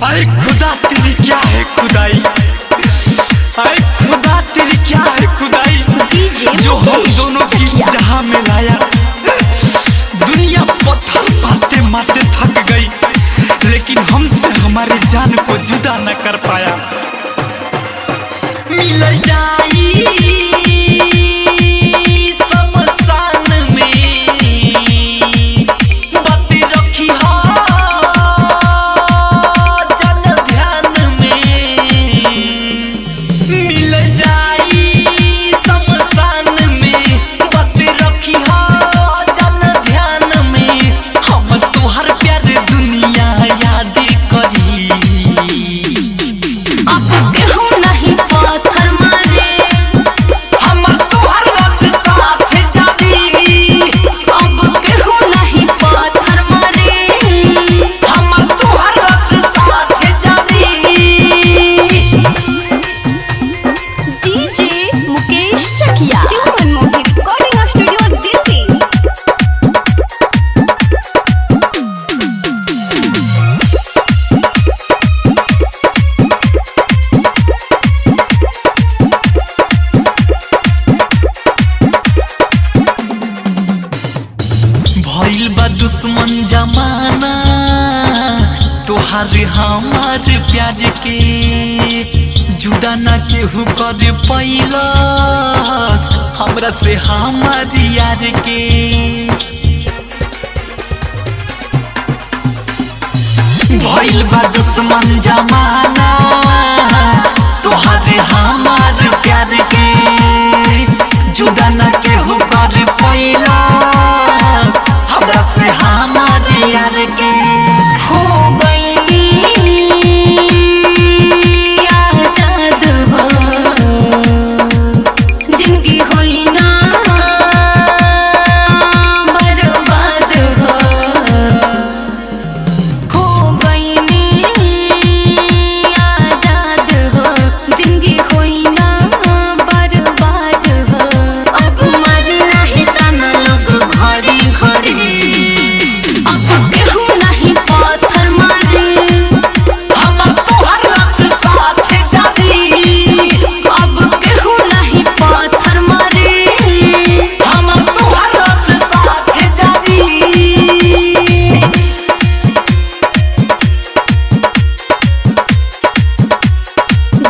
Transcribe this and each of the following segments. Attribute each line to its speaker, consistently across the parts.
Speaker 1: अरे खुदा तेरी क्या है खुदाई, अरे खुदा तेरी क्या है खुदाई, जो हम दोनों की जहां में लाया। दुनिया पत्थर मारते मारते थक गई, लेकिन हमसे हमारी जान को जुदा न कर पाया। मिल जाई भइल बा दुश्मन जमाना तोहार हमार प्यार के, जुदा न केहू कर पैलस हमरा से हमार यार के। भइल बा दुश्मन जमाना तोहार हमार प्यार के, जुदा न केहू कर पैलस हमरा से हमारे यार के।
Speaker 2: हो गई आजाद हो जिंदगी हुई ना बर्बाद हो गई आजाद हो जिंदगी हुई ना बर्बाद हो। अब मरना है तना लोग घड़ी घड़ी,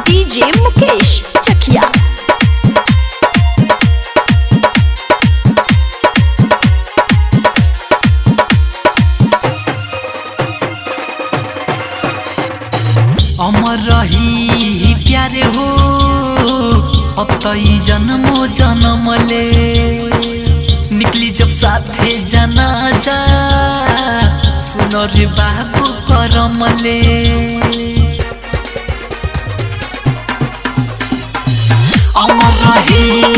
Speaker 2: डीजे मुकेश चकिया।
Speaker 1: अमर रही प्यारे हो अब तई जन्मो जन्म ले, निकली जब साथे जनाजा सुनो रे बाबू करम ले। अमर रही